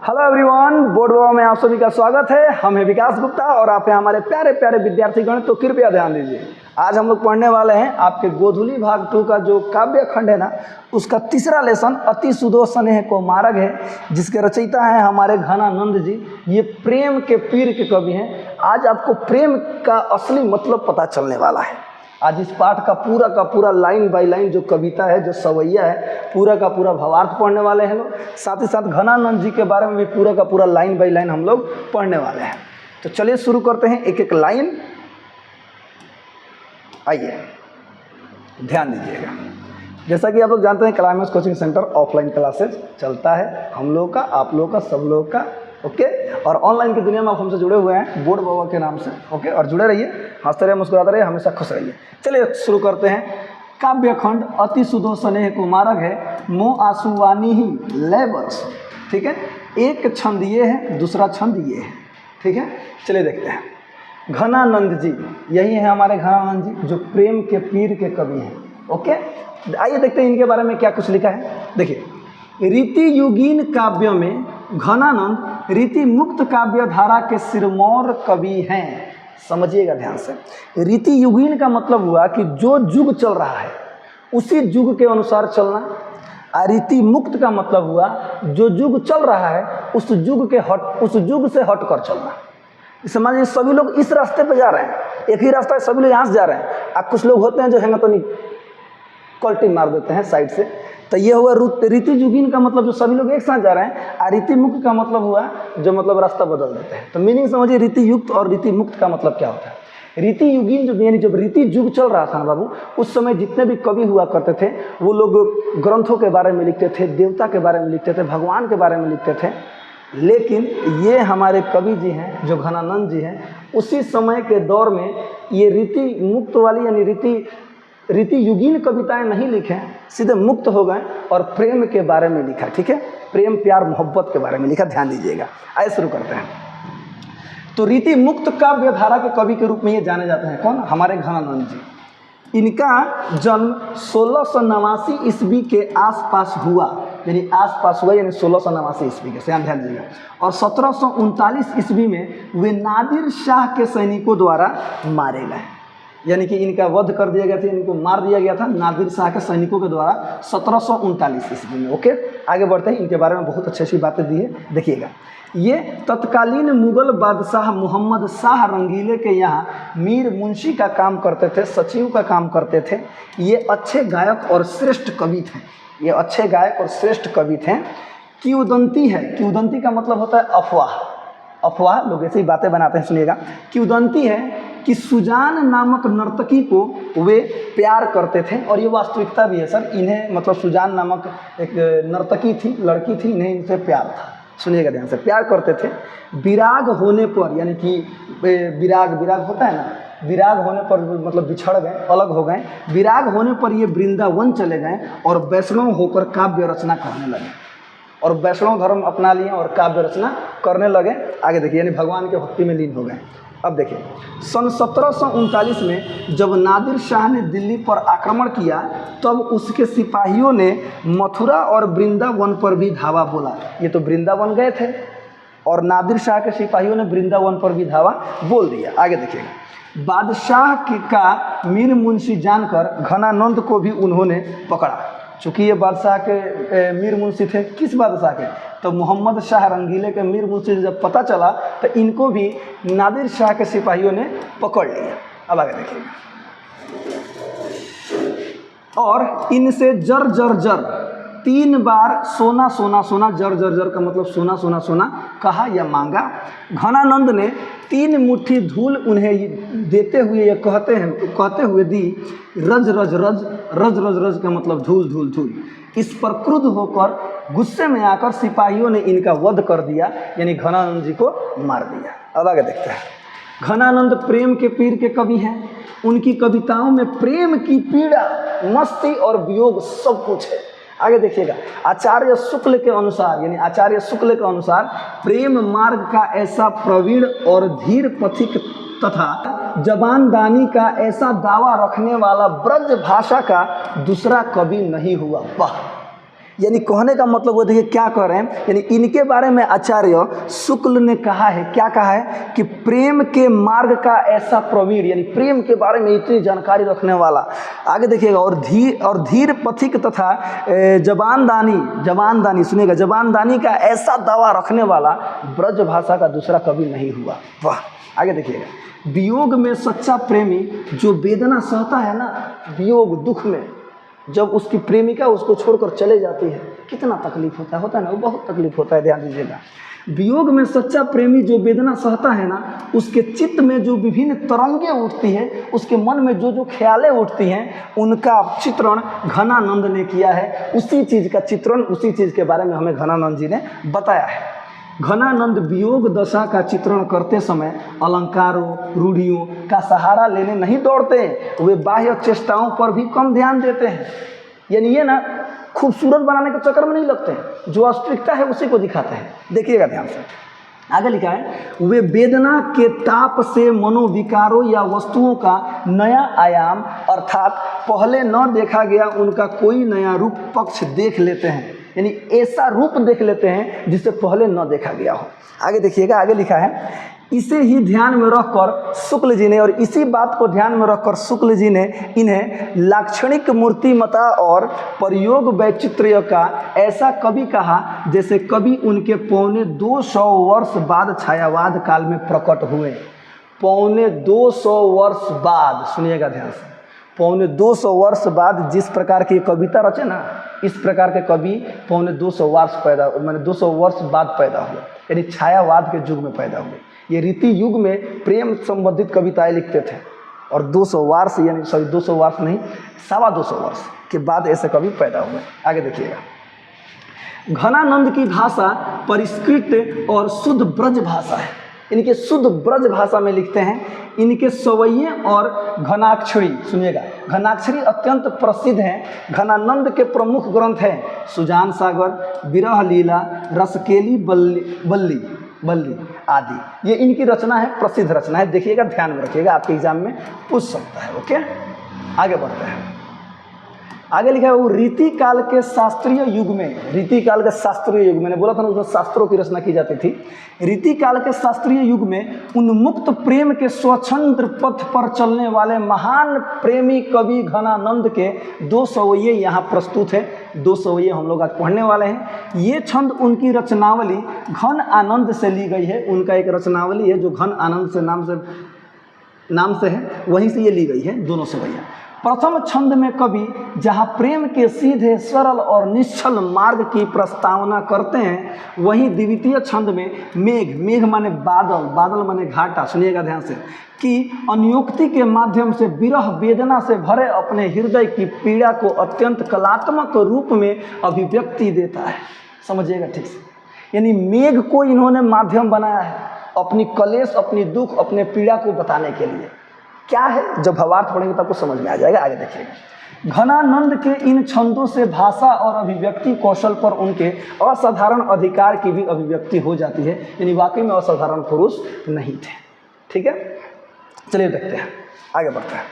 Hello everyone, board बाबा में आप सभी का स्वागत है। हम हैं विकास गुप्ता और आप हैं हमारे प्यारे प्यारे विद्यार्थीगण। तो कृपया ध्यान दीजिए, आज हम लोग पढ़ने वाले हैं आपके गोधूली भाग 2 का जो काव्य खंड है ना, उसका तीसरा लेसन अति सुदो स्नेह को मार्ग है, जिसके रचयिता हैं हमारे घनानंद जी। ये प्रेम के पीर के कवि हैं। आज आपको प्रेम का असली मतलब पता चलने वाला है। आज इस पाठ का पूरा लाइन बाय लाइन जो कविता है, जो सवैया है, पूरा का पूरा भावार्थ पढ़ने वाले हैं लोग। साथ ही साथ घनानंद जी के बारे में भी पूरा का पूरा लाइन बाय लाइन हम लोग पढ़ने वाले हैं। तो चलिए शुरू करते हैं एक एक लाइन। आइए ध्यान दीजिएगा। जैसा कि आप लोग जानते हैं, climax coaching centre offline classes चलता है हम लोग का, आप लोग का, सब लोग का। ओके, और ऑनलाइन की दुनिया में आप हमसे जुड़े हुए हैं बोर्ड बाबा के नाम से। ओके, और जुड़े रहिए, हंसते रहिए, मुस्कुराते रहिए, हमेशा खुश रहिए। चलिए शुरू करते हैं। काव्य खंड अति सुदो स्नेह को मार्ग है, मोह आंसुवानी ही लय बरस। ठीक है, एक छंद ये है, दूसरा छंद ये है। ठीक है, चलिए देखते हैं। घनानंद जी, यही है हमारे घनानंद जी, जो प्रेम के पीर के कवि हैं। ओके, आइए देखते हैं इनके बारे में क्या कुछ लिखा है। देखिए, रीति युगीन काव्यों में घनानंद रीति मुक्त काव्य धारा के सिरमौर कवि हैं। समझिएगा ध्यान से। रीति युगीन का मतलब हुआ कि जो युग चल रहा है उसी युग के अनुसार चलना। और रीति मुक्त का मतलब हुआ जो युग चल रहा है उस युग से हट कर चलना। समझिए, सभी लोग इस रास्ते पे जा रहे हैं, एक ही रास्ता है, सभी लोग यहाँ से जा रहे हैं। अब कुछ लोग होते हैं जो हैंगा तो नहीं कल्टी मार देते हैं साइड से। तो ये हुआ रीति युगीन का मतलब जो सभी लोग एक साथ जा रहे हैं। और रीति मुक्त का मतलब हुआ जो मतलब रास्ता बदल देते हैं। तो मीनिंग समझिए, रीति युक्त और रीति मुक्त का मतलब क्या होता है। रीति युगीन जो यानी जब रीति युग चल रहा था ना बाबू, उस समय जितने भी कवि हुआ करते थे वो लोग ग्रंथों के बारे में लिखते थे, देवता के बारे में लिखते थे, भगवान के बारे में लिखते थे। लेकिन ये हमारे कवि जी हैं जो घनानंद जी हैं, उसी समय के दौर में ये रीति मुक्त वाली यानी रीति युगीन कविताएं नहीं लिखे, सीधे मुक्त हो गए और प्रेम के बारे में लिखा। ठीक है, प्रेम प्यार मोहब्बत के बारे में लिखा। ध्यान दीजिएगा। आइए शुरू करते हैं। तो रीति मुक्त काव्य धारा के कवि के रूप में ये जाने जाते हैं। कौन? हमारे घनानंद जी। इनका जन्म 1689 ईस्वी के आसपास हुआ, यानी आसपास हुआ यानी 1689 ईस्वी के। ध्यान दीजिएगा। और 1739 ईस्वी में वे नादिर शाह के सैनिकों द्वारा मारे गए, यानी कि इनका वध कर दिया गया था, इनको मार दिया गया था नादिर शाह के सैनिकों के द्वारा 1739 ईस्वी में। ओके, आगे बढ़ते हैं। इनके बारे में बहुत अच्छी अच्छी बातें दी है, देखिएगा। ये तत्कालीन मुगल बादशाह मोहम्मद शाह रंगीले के यहाँ मीर मुंशी का काम करते थे, सचिव का काम करते थे। ये अच्छे गायक और श्रेष्ठ कवि थे। ये अच्छे गायक और श्रेष्ठ कवि थे। किंवदंती है, किंवदंती का मतलब होता है अफवाह। अफवाह, लोग ऐसी बातें बनाते हैं, सुनिएगा। किंवदंती है कि सुजान नामक नर्तकी को वे प्यार करते थे, और ये वास्तविकता भी है सर। इन्हें मतलब सुजान नामक एक नर्तकी थी, लड़की थी, इन्हें इनसे प्यार था। सुनिएगा ध्यान से, प्यार करते थे। विराग होने पर, यानी कि विराग होता है ना, विराग होने पर मतलब बिछड़ गए, अलग हो गए। विराग होने पर ये वृंदावन चले गए और वैष्णव होकर काव्य रचना करने लगे, और वैष्णव धर्म अपना लिए और काव्य रचना करने लगे। आगे देखिए, यानी भगवान के भक्ति में लीन हो गए। अब देखिए, सन 1739 में जब नादिर शाह ने दिल्ली पर आक्रमण किया, तब उसके सिपाहियों ने मथुरा और वृंदावन पर भी धावा बोला। ये तो वृंदावन गए थे और नादिर शाह के सिपाहियों ने वृंदावन पर भी धावा बोल दिया। आगे देखिएगा। बादशाह का मीर मुंशी जानकर घनानंद को भी उन्होंने पकड़ा। चूँकि ये बादशाह के मीर मुंशी थे। किस बादशाह के? तो मोहम्मद शाह रंगीले के मीर मुंशी जब पता चला तो इनको भी नादिर शाह के सिपाहियों ने पकड़ लिया। अब आगे देखिए। और इनसे जर 3 बार सोना जर का मतलब सोना कहा या मांगा। घनानंद ने 3 मुट्ठी धूल उन्हें देते हुए ये कहते हुए दी, रज का मतलब धूल। इस पर क्रुद्ध होकर गुस्से में आकर सिपाहियों ने इनका वध कर दिया, यानी घनानंद जी को मार दिया। अब आगे देखते हैं। घनानंद प्रेम के पीर के कवि हैं। उनकी कविताओं में प्रेम की पीड़ा, मस्ती और वियोग सब कुछ है। आगे देखिएगा। आचार्य शुक्ल के अनुसार प्रेम मार्ग का ऐसा प्रवीण और धीर पथिक तथा जबानदानी का ऐसा दावा रखने वाला ब्रज भाषा का दूसरा कवि नहीं हुआ। वाह, यानी कहने का मतलब वो देखिए क्या कह रहे हैं, यानी इनके बारे में आचार्य शुक्ल ने कहा है, क्या कहा है कि प्रेम के मार्ग का ऐसा प्रवीण, यानी प्रेम के बारे में इतनी जानकारी रखने वाला। आगे देखिएगा, और धीर पथिक तथा जबानदानी सुनिएगा, जबानदानी का ऐसा दावा रखने वाला ब्रज भाषा का दूसरा कवि नहीं हुआ। वाह। आगे देखिएगा, वियोग में सच्चा प्रेमी जो वेदना सहता है ना, वियोग दुख में जब उसकी प्रेमिका उसको छोड़कर चले जाती है, कितना तकलीफ होता है ना, वो बहुत तकलीफ होता है, ध्यान दीजिएगा। वियोग में सच्चा प्रेमी जो वेदना सहता है ना, उसके चित्त में जो विभिन्न तरंगे उठती हैं, उसके मन में जो जो ख्यालें उठती हैं, उनका चित्रण घनानंद ने किया है। उसी चीज़ का चित्रण, उसी चीज़ के बारे में हमें घनानंद जी ने बताया है। घनानंद वियोग दशा का चित्रण करते समय अलंकारों, रूढ़ियों का सहारा लेने नहीं दौड़ते, वे बाह्य चेष्टाओं पर भी कम ध्यान देते हैं। यानी ये ना खूबसूरत बनाने के चक्कर में नहीं लगते हैं, जो वास्तविकता है उसी को दिखाते हैं। देखिएगा ध्यान से, आगे लिखा है, वे वेदना के ताप से मनोविकारों या वस्तुओं का नया आयाम अर्थात पहले न देखा गया उनका कोई नया रूप पक्ष देख लेते हैं, यानी ऐसा रूप देख लेते हैं जिसे पहले न देखा गया हो। आगे देखिएगा, आगे लिखा है, इसे ही ध्यान में रखकर शुक्ल जी ने, और इसी बात को ध्यान में रखकर शुक्ल जी ने इन्हें लाक्षणिक मूर्तिमता और प्रयोग वैचित्र्य का ऐसा कवि कहा जैसे कवि उनके 250 वर्ष बाद छायावाद काल में प्रकट हुए। 250 वर्ष बाद, सुनिएगा ध्यान से, 250 वर्ष बाद जिस प्रकार की कविता रचे ना, इस प्रकार के कवि 250 वर्ष पैदा, मैंने 200 वर्ष बाद पैदा हुए, यानी छायावाद के युग में पैदा हुए। ये रीति युग में प्रेम संबंधित कविताएं लिखते थे, और 200 वर्ष यानी 200 वर्ष नहीं, 225 वर्ष के बाद ऐसे कवि पैदा हुए। आगे देखिएगा, घनानंद की भाषा परिष्कृत और शुद्ध ब्रज भाषा है। इनके शुद्ध ब्रज भाषा में लिखते हैं। इनके सवैये और घनाक्षरी, सुनिएगा, घनाक्षरी अत्यंत प्रसिद्ध हैं। घनानंद के प्रमुख ग्रंथ हैं सुजान सागर, विरह लीला, रसकेली बल्ली आदि। ये इनकी रचना है, प्रसिद्ध रचना है। देखिएगा, ध्यान में रखिएगा, आपके एग्जाम में पूछ सकता है। ओके, आगे बढ़ते हैं। आगे लिखा है, वो रीति काल के शास्त्रीय युग में, रीति काल के शास्त्रीय युग, मैंने बोला था ना उसमें शास्त्रों की रचना की जाती थी। रीति काल के शास्त्रीय युग में उन्मुक्त प्रेम के स्वतंत्र पथ पर चलने वाले महान प्रेमी कवि घनानंद के 2 सवैये यहाँ प्रस्तुत है। 2 सवैये हम लोग आज पढ़ने वाले हैं। ये छंद उनकी रचनावली घन आनंद से ली गई है। उनका एक रचनावली है जो घन आनंद से नाम से है, वहीं से ये ली गई है दोनों सवैया। प्रथम छंद में कवि जहाँ प्रेम के सीधे सरल और निश्चल मार्ग की प्रस्तावना करते हैं, वहीं द्वितीय छंद में मेघ माने बादल माने घाटा, सुनिएगा ध्यान से, कि अनुक्ति के माध्यम से विरह वेदना से भरे अपने हृदय की पीड़ा को अत्यंत कलात्मक रूप में अभिव्यक्ति देता है। समझिएगा ठीक से, यानी मेघ को इन्होंने माध्यम बनाया है अपनी कलेश, अपनी दुख, अपने पीड़ा को बताने के लिए। क्या है, जब भावार्थ पढ़ेंगे तब आपको समझ में आ जाएगा। आगे देखिएगा, घनानंद के इन छंदों से भाषा और अभिव्यक्ति कौशल पर उनके असाधारण अधिकार की भी अभिव्यक्ति हो जाती है। यानी वाकई में असाधारण पुरुष नहीं थे। ठीक है, चलिए देखते हैं, आगे बढ़ते हैं।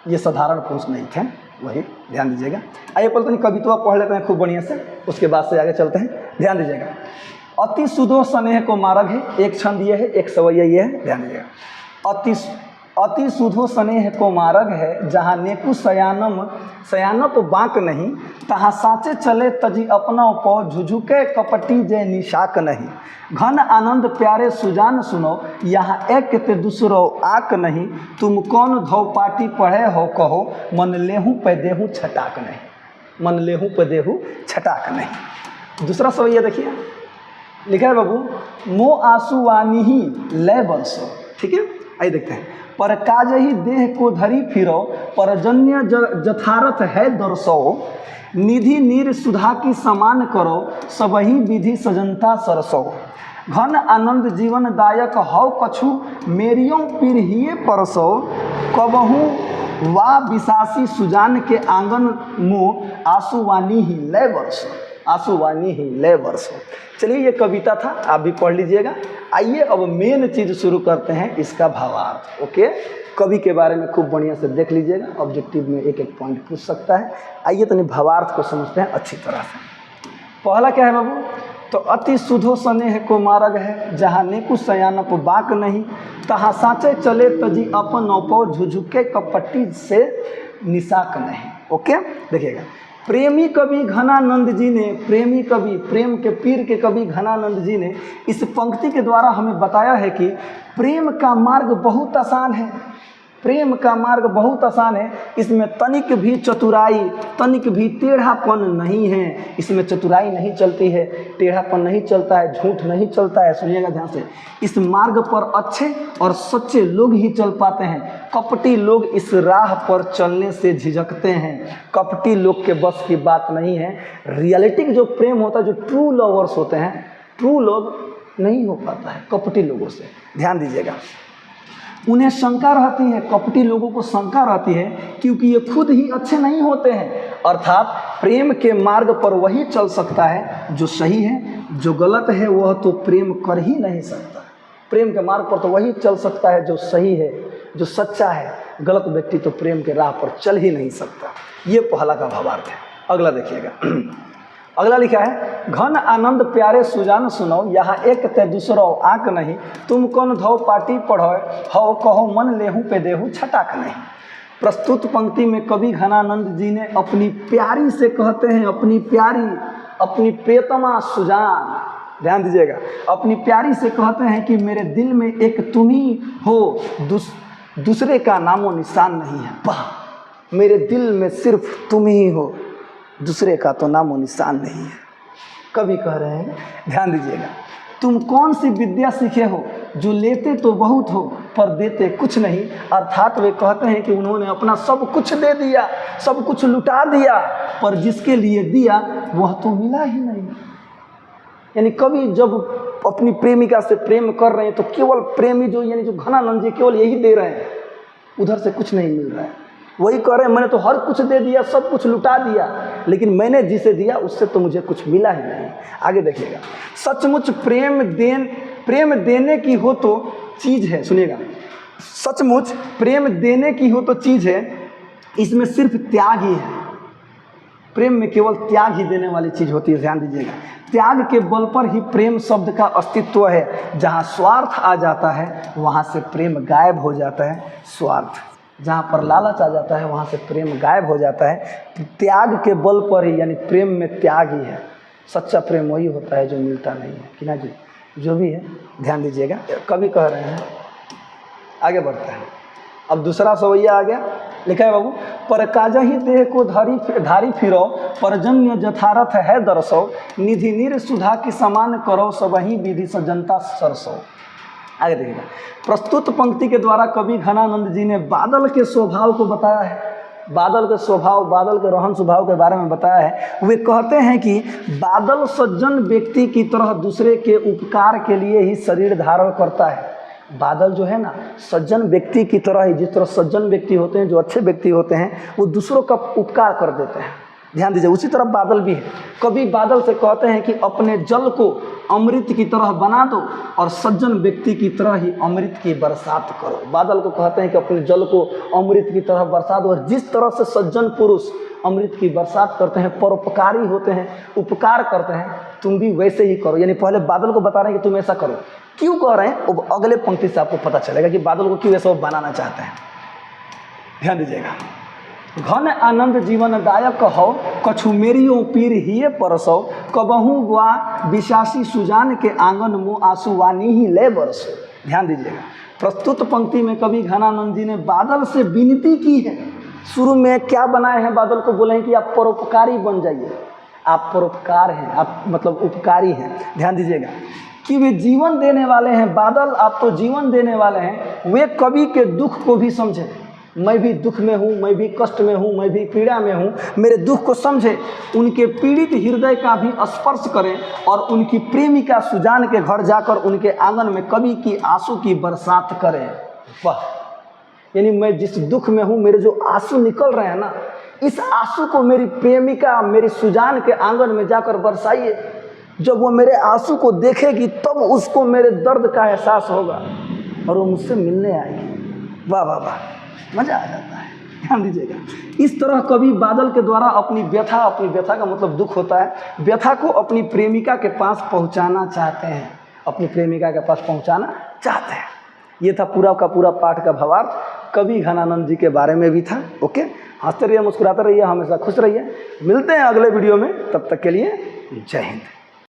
ये साधारण पुरुष नहीं थे, वही ध्यान दीजिएगा। आइए पहले तो कविता पढ़ लेते हैं खूब बढ़िया से, उसके बाद से आगे चलते हैं। ध्यान दीजिएगा, अति सुधो स्नेह को मार्ग है, एक छंद ये है, एक सवैया ये है। ध्यान दीजिएगा, अति सुधो स्नेह को मार्ग है, जहाँ नेकु सयानप बाँक नहीं, तहाँ साचे चले तजी अपना पौ, झुझुके कपटी जय निशाक नहीं। घन आनंद प्यारे सुजान सुनो, यहाँ एक ते दूसरो आक नहीं, तुम कौन धौ पाटी पढ़े हो कहो, मन लेहूँ पे देहूँ छटाक नहीं, मन लेहूँ पे देहूँ छटाक नहीं। दूसरा सवैया देखिए, लिखा है बाबू, मो आंसू वानी ही लय बरसो। ठीक है, आइए देखते हैं। पर काज ही देह को धरी फिरो, परजन्य जथारथ है दर्शो, निधि नीर सुधा की समान करो, सबही विधि सजनता सरसो। घन आनंद जीवन दायक हौ कछु, मेरियों पीढ़िए परसो, कबहू वा विशासी सुजान के आंगन मुँह, आंसुवानी ही लय बरसो, आंसुवानी ही लय बरसो। चलिए, ये कविता था, आप भी पढ़ लीजिएगा। आइए अब मेन चीज़ शुरू करते हैं, इसका भावार्थ। ओके, कवि के बारे में खूब बढ़िया से देख लीजिएगा, ऑब्जेक्टिव में एक एक पॉइंट पूछ सकता है। आइए तो भावार्थ को समझते हैं अच्छी तरह से। पहला क्या है बाबू, तो अति सुधो स्नेह को मार्ग है, जहाँ नेकु सयानप बाक नहीं, तहाँ साँचे चले तजी अपन नौपो झुझुके कपट्टी से निशाक नहीं। ओके, देखिएगा, प्रेमी कवि घनानंद जी ने, प्रेमी कवि, प्रेम के पीर के कवि घनानंद जी ने इस पंक्ति के द्वारा हमें बताया है कि प्रेम का मार्ग बहुत आसान है, प्रेम का मार्ग बहुत आसान है। इसमें तनिक भी चतुराई, तनिक भी टेढ़ापन नहीं है। इसमें चतुराई नहीं चलती है, टेढ़ापन नहीं चलता है, झूठ नहीं चलता है। सुनिएगा ध्यान से, इस मार्ग पर अच्छे और सच्चे लोग ही चल पाते हैं। कपटी लोग इस राह पर चलने से झिझकते हैं। कपटी लोग के बस की बात नहीं है। रियलिटिक जो प्रेम होता है, जो ट्रू लवर्स होते हैं, ट्रू लव नहीं हो पाता है कपटी लोगों से। ध्यान दीजिएगा, उन्हें शंका रहती है, कपटी लोगों को शंका रहती है, क्योंकि ये खुद ही अच्छे नहीं होते हैं। अर्थात प्रेम के मार्ग पर वही चल सकता है जो सही है, जो गलत है वह तो प्रेम कर ही नहीं सकता। प्रेम के मार्ग पर तो वही चल सकता है जो सही है, जो सच्चा है। गलत व्यक्ति तो प्रेम के राह पर चल ही नहीं सकता। ये पहला का भावार्थ है। अगला देखिएगा, अगला लिखा है, घन आनंद प्यारे सुजान सुनो, यहाँ एक ते दूसरो आंक नहीं, तुम कौन धो पाटी पढ़ो, हो कहो मन लेहूँ पे देहूँ छटाक नहीं। प्रस्तुत पंक्ति में कवि घनानंद जी ने अपनी प्यारी से कहते हैं, अपनी प्यारी, अपनी प्रियतमा सुजान, ध्यान दीजिएगा, अपनी प्यारी से कहते हैं कि मेरे दिल में एक तुम ही हो, दूसरे का नामो निशान नहीं है। वाह, मेरे दिल में सिर्फ तुम ही हो, दूसरे का तो नामो निशान नहीं है। कवि कह रहे हैं, ध्यान दीजिएगा, तुम कौन सी विद्या सीखे हो जो लेते तो बहुत हो पर देते कुछ नहीं। अर्थात वे कहते हैं कि उन्होंने अपना सब कुछ दे दिया, सब कुछ लुटा दिया, पर जिसके लिए दिया वह तो मिला ही नहीं। यानी कवि जब अपनी प्रेमिका से प्रेम कर रहे हैं तो केवल प्रेमी जो, यानी जो घनानंद जी, केवल यही दे रहे हैं, उधर से कुछ नहीं मिल रहा है। वही कह रहे हैं, मैंने तो हर कुछ दे दिया, सब कुछ लुटा दिया, लेकिन मैंने जिसे दिया उससे तो मुझे कुछ मिला ही नहीं। आगे देखिएगा, सचमुच प्रेम देने की हो तो चीज़ है। सुनिएगा, सचमुच प्रेम देने की हो तो चीज़ है, इसमें सिर्फ त्याग ही है। प्रेम में केवल त्याग ही देने वाली चीज़ होती है। ध्यान दीजिएगा, त्याग के बल पर ही प्रेम शब्द का अस्तित्व है। जहाँ स्वार्थ आ जाता है वहाँ से प्रेम गायब हो जाता है। स्वार्थ, जहाँ पर लालच आ जाता है वहाँ से प्रेम गायब हो जाता है। त्याग के बल पर ही, यानी प्रेम में त्याग ही है। सच्चा प्रेम वही होता है जो मिलता नहीं है, कि ना जी, जो भी है। ध्यान दीजिएगा, कवि कह रहे हैं, आगे बढ़ते हैं। अब दूसरा सवैया आ गया, लिखा है बाबू, पर काजा ही देह को धारी फिरो, परजन्य जथारथ है दरसो, निधि निर सुधा की समान करो, सबही विधि सजनता सरसो। आगे देखिएगा, प्रस्तुत पंक्ति के द्वारा कवि घनानंद जी ने बादल के स्वभाव को बताया है। बादल के स्वभाव, बादल के रहन स्वभाव के बारे में बताया है। वे कहते हैं कि बादल सज्जन व्यक्ति की तरह दूसरे के उपकार के लिए ही शरीर धारण करता है। बादल जो है ना, सज्जन व्यक्ति की तरह ही, जिस तरह सज्जन व्यक्ति होते हैं, जो अच्छे व्यक्ति होते हैं, वो दूसरों का उपकार कर देते हैं। ध्यान दीजिए, उसी तरह बादल भी है। कभी बादल से कहते हैं कि अपने जल को अमृत की तरह बना दो और सज्जन व्यक्ति की तरह ही अमृत की बरसात करो। बादल को कहते हैं कि अपने जल को अमृत की तरह बरसा दो, और जिस तरह से सज्जन पुरुष अमृत की बरसात करते हैं, परोपकारी होते हैं, उपकार करते हैं, तुम भी वैसे ही करो। यानी पहले बादल को बता रहे हैं कि तुम ऐसा करो। क्यों कह रहे हैं, वो अगले पंक्ति से आपको पता चलेगा कि बादल को क्यों ऐसा बनाना चाहते हैं। ध्यान दीजिएगा, घन आनंद जीवन दायक हो, कछु मेरियो पीर हिये परसो, कबहू वा विशासी सुजान के आंगन मुँह आंसू वानी ही ले बरसो। ध्यान दीजिएगा, प्रस्तुत पंक्ति में कवि घनानंद जी ने बादल से विनती की है। शुरू में क्या बनाए हैं, बादल को बोले हैं कि आप परोपकारी बन जाइए, आप परोपकार हैं, आप मतलब उपकारी हैं। ध्यान दीजिएगा कि वे जीवन देने वाले हैं। बादल, आप तो जीवन देने वाले हैं। वे कवि के दुख को भी समझें। मैं भी दुख में हूँ, मैं भी कष्ट में हूँ, मैं भी पीड़ा में हूँ, मेरे दुख को समझे, उनके पीड़ित हृदय का भी स्पर्श करें और उनकी प्रेमिका सुजान के घर जाकर उनके आंगन में कवि की आंसू की बरसात करें। वाह, यानी मैं जिस दुख में हूँ, मेरे जो आंसू निकल रहे हैं ना, इस आंसू को मेरी प्रेमिका, मेरी सुजान के आंगन में जाकर बरसाइए। जब वो मेरे आंसू को देखेगी तब उसको मेरे दर्द का एहसास होगा और वो मुझसे मिलने आएगी। वाह वाह वाह, मज़ा आ जाता है। ध्यान दीजिएगा, इस तरह कवि बादल के द्वारा अपनी व्यथा का मतलब दुख होता है, व्यथा को अपनी प्रेमिका के पास पहुंचाना चाहते हैं, अपनी प्रेमिका के पास पहुंचाना चाहते हैं। ये था पूरा का पूरा पाठ का भावार्थ, कवि घनानंद जी के बारे में भी था। ओके, हंसते रहिए, मुस्कुराते रहिए, हमेशा खुश रहिए। मिलते हैं अगले वीडियो में, तब तक के लिए जय हिंद।